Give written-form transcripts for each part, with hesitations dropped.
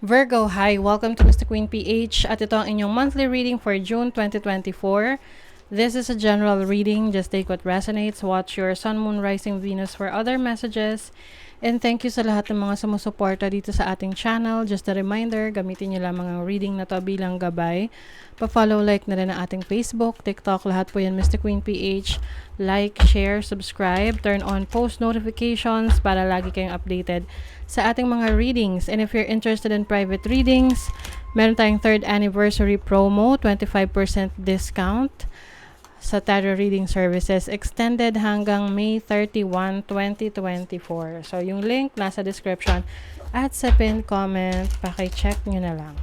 Virgo, hi! Welcome to Mr. Queen PH at ito ang inyong monthly reading for June 2024. This is a general reading. Just take what resonates. Watch your Sun, Moon, Rising, Venus for other messages. And thank you sa lahat ng mga sumusuporta dito sa ating channel. Just a reminder, gamitin niyo lamang ang reading na to bilang gabay. Pa-follow, like na rin ang ating Facebook, TikTok, lahat po yan Mr. Queen PH. Like, share, subscribe, turn on post notifications para lagi kayong updated sa ating mga readings. And if you're interested in private readings, meron tayong 3rd anniversary promo, 25% discount sa tarot reading services extended hanggang May 31, 2024. So, yung link nasa description at sa pinned comment, paki-check nyo na lang.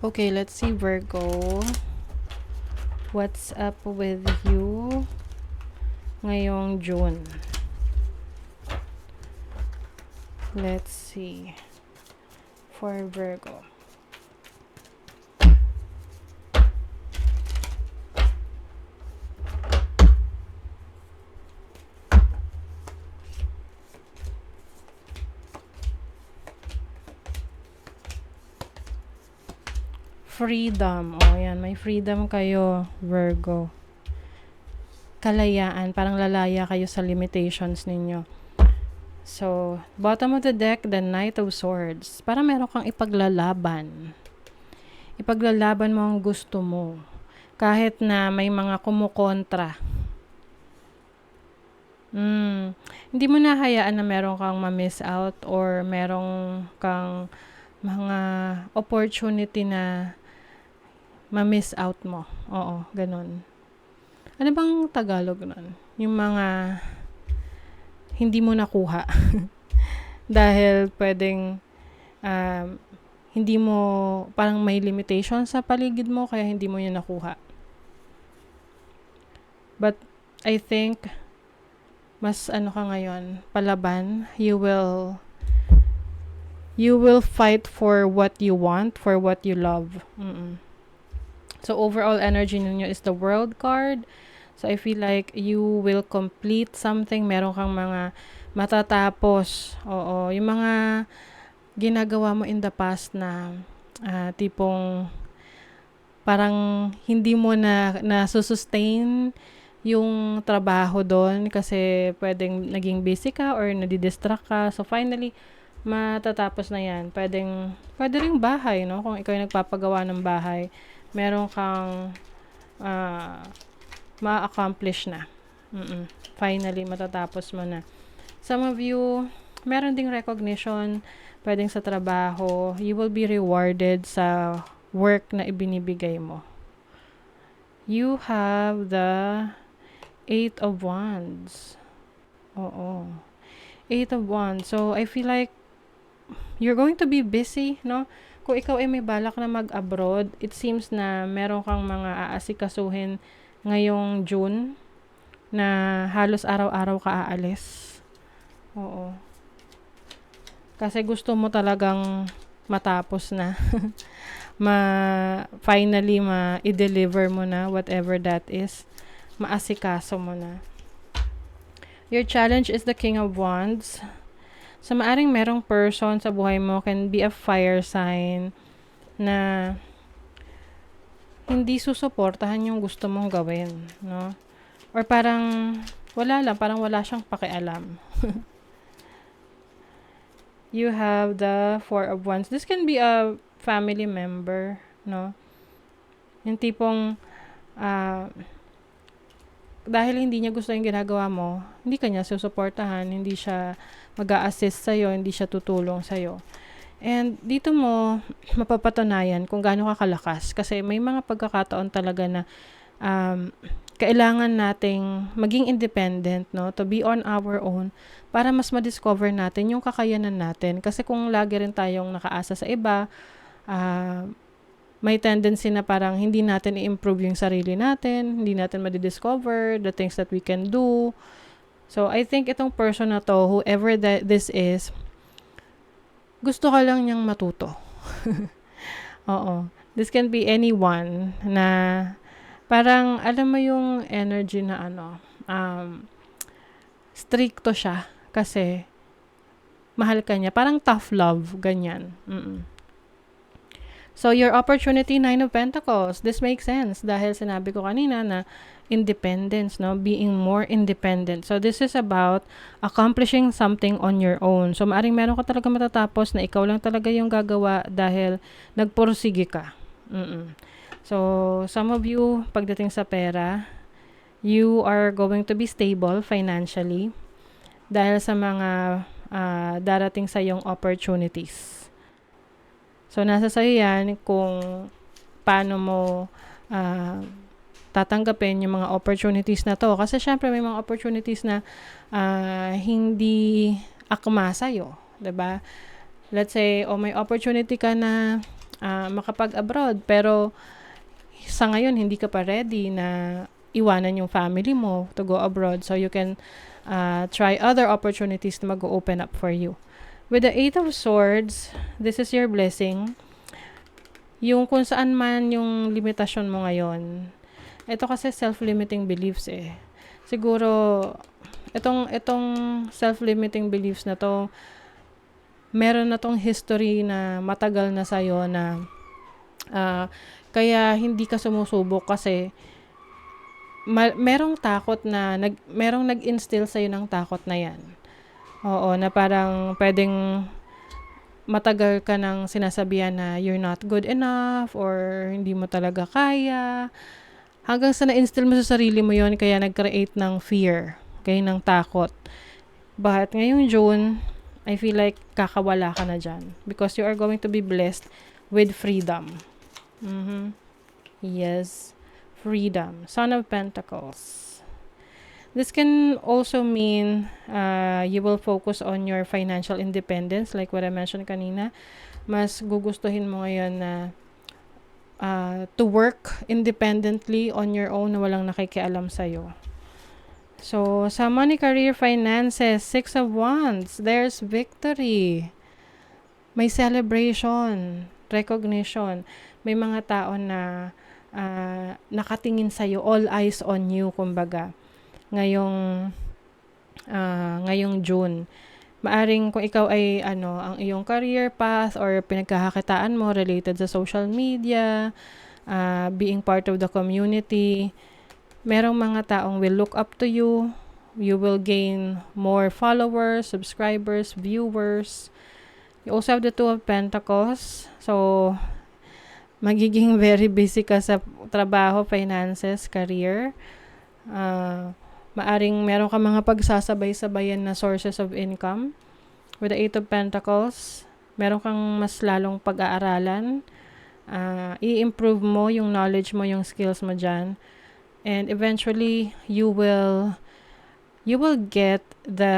Okay, let's see Virgo. What's up with you ngayong June? Let's see for Virgo. Freedom. O, yan. May freedom kayo, Virgo. Kalayaan. Parang lalaya kayo sa limitations ninyo. So, bottom of the deck, the Knight of Swords. Parang meron kang ipaglalaban. Ipaglalaban mo ang gusto mo. Kahit na may mga kumukontra. Hindi mo na hayaan na meron kang ma-miss out or meron kang mga opportunity na ma-miss out mo. Oo, ganun. Ano bang Tagalog nun? Yung mga hindi mo nakuha. Dahil pwedeng hindi mo, parang may limitation sa paligid mo, kaya hindi mo yun nakuha. But I think, mas ka ngayon, palaban, you will fight for what you want, for what you love. So, overall energy ninyo is the World card. So, I feel like you will complete something. Meron kang mga matatapos. Oo, yung mga ginagawa mo in the past na tipong parang hindi mo na sustain yung trabaho doon kasi pwedeng naging busy ka or nadidistract ka. So, finally, matatapos na yan. Pwede ring bahay, no? Kung ikaw yung nagpapagawa ng bahay, meron kang ma-accomplish na. Finally, matatapos mo na. Some of you, meron ding recognition, pwedeng sa trabaho, you will be rewarded sa work na ibinibigay mo. You have the 8 of Wands. Oo. 8 of Wands. So, I feel like you're going to be busy, no? Kung ikaw ay may balak na mag-abroad, it seems na meron kang mga aasikasuhin ngayong June na halos araw-araw ka aalis. Oo. Kasi gusto mo talagang matapos na. Finally, i-deliver mo na whatever that is. Maasikaso mo na. Your challenge is the King of Wands. So, maaring merong person sa buhay mo, can be a fire sign, na hindi susuportahan yung gusto mong gawin, no? Or parang parang wala siyang pakialam. You have the 4 of Wands. This can be a family member, no? Yung tipong dahil hindi niya gusto yung ginagawa mo, hindi ka niya susuportahan, hindi siya mag-a-assist sa'yo, hindi siya tutulong sa'yo. And dito mo mapapatunayan kung gaano ka kalakas. Kasi may mga pagkakataon talaga na kailangan nating maging independent, no? To be on our own para mas ma-discover natin yung kakayanan natin. Kasi kung lagi rin tayong nakaasa sa iba, may tendency na parang hindi natin i-improve yung sarili natin, hindi natin ma-discover the things that we can do. So, I think itong person na to, whoever this is, gusto ka lang niyang matuto. Oo. This can be anyone na parang, alam mo yung energy na stricto siya kasi mahal ka niya. Parang tough love, ganyan. So, your opportunity, Nine of Pentacles. This makes sense dahil sinabi ko kanina na independence, no? Being more independent. So, this is about accomplishing something on your own. So, maaring meron ka talaga matatapos na ikaw lang talaga yung gagawa dahil nagpursige ka. So, some of you, pagdating sa pera, you are going to be stable financially dahil sa mga darating sa yung opportunities. So, nasa sa'yo yan kung paano mo tatanggapin yung mga opportunities na to. Kasi syempre may mga opportunities na hindi akma sa'yo. Diba? Let's say, may opportunity ka na makapag-abroad, pero sa ngayon, hindi ka pa ready na iwanan yung family mo to go abroad. So, you can try other opportunities na mag-open up for you. With the Eight of Swords, this is your blessing. Yung kung saan man yung limitasyon mo ngayon, ito kasi self-limiting beliefs eh. Siguro, itong self-limiting beliefs na to, meron na tong history na matagal na sa'yo na kaya hindi ka sumusubok kasi merong takot na, merong nag-instill sa'yo ng takot na yan. Oo, na parang pwedeng matagal ka nang sinasabihan na you're not good enough or hindi mo talaga kaya. Hanggang sa na-instill mo sa sarili mo yon kaya nag-create ng fear, okay, ng takot. But ngayong June, I feel like kakawala ka na dyan because you are going to be blessed with freedom. Yes, freedom. Son of Pentacles. This can also mean you will focus on your financial independence like what I mentioned kanina. Mas gugustuhin mo ngayon na to work independently on your own na walang nakikialam sa'yo. So, sa money, career, finances, Six of Wands, there's victory. May celebration, recognition. May mga tao na nakatingin sa'yo, all eyes on you, kumbaga. Ngayong June. Maaring kung ikaw ay ang iyong career path or pinagkakakitaan mo related sa social media, being part of the community, merong mga taong will look up to you. You will gain more followers, subscribers, viewers. You also have the Two of Pentacles. So, magiging very busy ka sa trabaho, finances, career. Maaring meron ka mga pagsasabay-sabayan na sources of income. With the Eight of Pentacles, meron kang mas lalong pag-aaralan. I-improve mo yung knowledge mo, yung skills mo dyan. And eventually, you will get the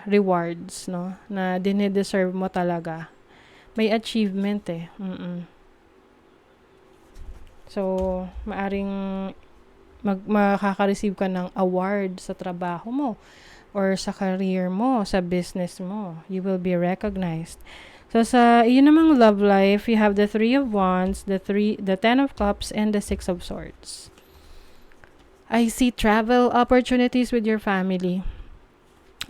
rewards, no? Na dinideserve mo talaga. May achievement eh. So, maaring makaka-receive ka ng award sa trabaho mo or sa career mo, sa business mo. You will be recognized. So, sa yun namang love life, you have the Three of Wands, the Ten of Cups, and the Six of Swords. I see travel opportunities with your family.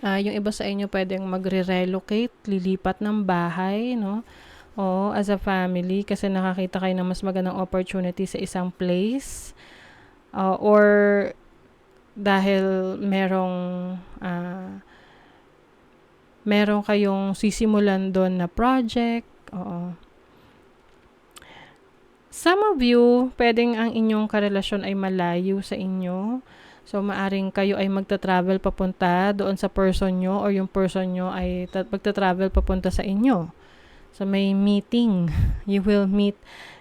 Yung iba sa inyo pwedeng magre-relocate, lilipat ng bahay, no? O, as a family, kasi nakakita kayo ng mas magandang opportunity sa isang place. Or dahil merong kayong sisimulan doon na project. Some of you, pwedeng ang inyong karelasyon ay malayo sa inyo. So, maaring kayo ay magta-travel papunta doon sa person nyo or yung person nyo ay magta-travel papunta sa inyo. So, may meeting. You will meet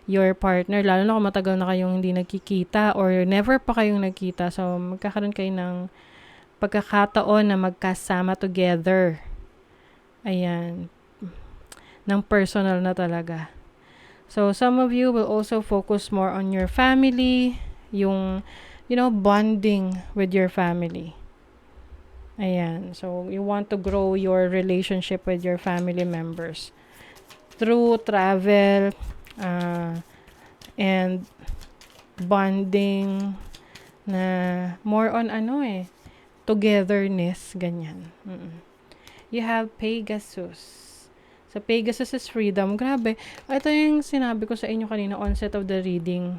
your partner, lalo na kung matagal na kayong hindi nagkikita or never pa kayong nagkita. So, magkakaroon kayo ng pagkakataon na magkasama together. Ayan. Ng personal na talaga. So, some of you will also focus more on your family, yung, bonding with your family. Ayan. So, you want to grow your relationship with your family members through travel, and bonding na more on togetherness, ganyan. You have Pegasus. So, Pegasus is freedom. Grabe. Ito yung sinabi ko sa inyo kanina, onset of the reading.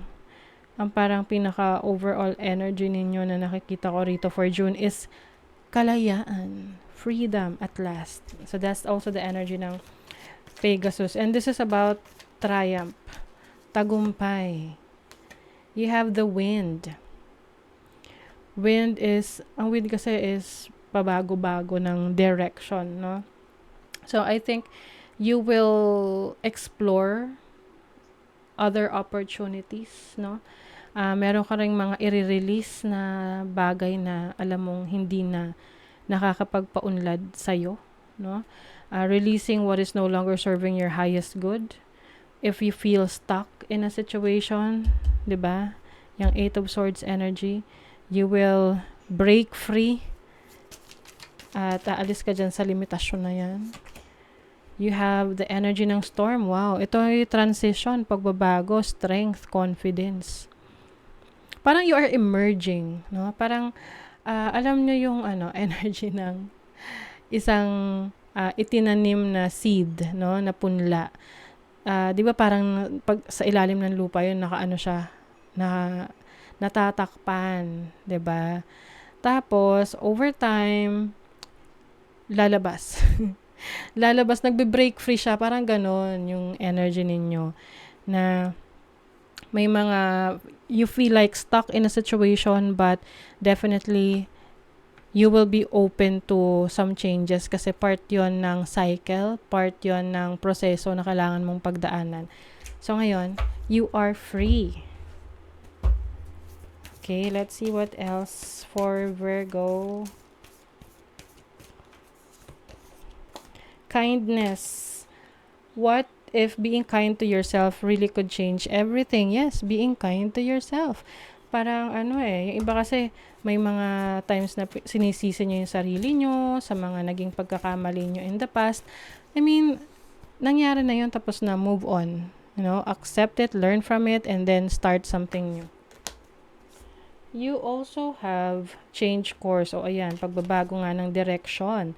Ang parang pinaka-overall energy ninyo na nakikita ko rito for June is kalayaan. Freedom at last. So, that's also the energy ng Pegasus. And this is about triumph. Tagumpay. You have the wind. Ang wind kasi is pabago-bago ng direction, no? So, I think you will explore other opportunities, no? Meron ka ring mga i-release na bagay na alam mong hindi na nakakapagpaunlad sa'yo, no? Releasing what is no longer serving your highest good. If you feel stuck in a situation, di ba? Yung 8 of Swords energy, you will break free at aalis ka dyan sa limitasyon na yan. You have the energy ng storm. Wow, ito ay transition, pagbabago, strength, confidence. Parang you are emerging, no? Parang alam nyo yung energy ng isang itinanim na seed, no, na punla. 'Di ba parang pag sa ilalim ng lupa yun nakaano siya, na natatakpan, 'di ba? Tapos over time lalabas. Lalabas, nagbe-break free siya, parang ganon yung energy ninyo na may mga you feel like stuck in a situation but definitely you will be open to some changes kasi part yon ng cycle, part yon ng proseso na kailangan mong pagdaanan. So ngayon, you are free. Okay, let's see what else for Virgo. Kindness. What if being kind to yourself really could change everything? Yes, being kind to yourself. Parang yung iba kasi may mga times na sinisisi nyo yung sarili nyo sa mga naging pagkakamali nyo in the past. I mean, nangyari na yun, tapos na, move on. Accept it, learn from it, and then start something new. You also have change course. O ayan, pagbabago nga ng direction.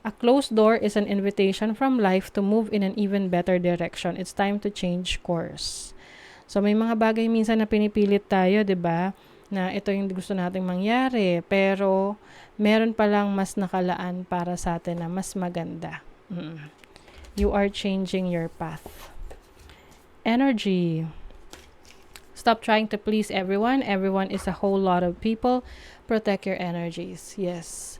A closed door is an invitation from life to move in an even better direction. It's time to change course. So may mga bagay minsan na pinipilit tayo, 'di ba? Na ito yung gusto nating mangyari, pero meron palang mas nakalaan para sa atin na mas maganda. You are changing your path. Energy. Stop trying to please everyone. Everyone is a whole lot of people. Protect your energies. Yes.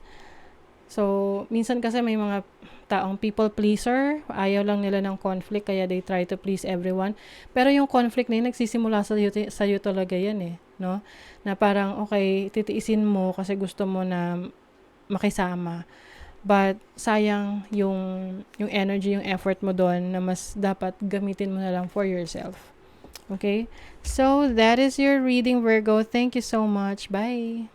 So, minsan kasi may mga taong people pleaser, ayaw lang nila ng conflict, kaya they try to please everyone. Pero yung conflict na yun, nagsisimula sa'yo talaga yan no? Na parang, okay, titiisin mo kasi gusto mo na makisama. But, sayang yung energy, yung effort mo doon na mas dapat gamitin mo na lang for yourself. Okay? So, that is your reading, Virgo. Thank you so much. Bye!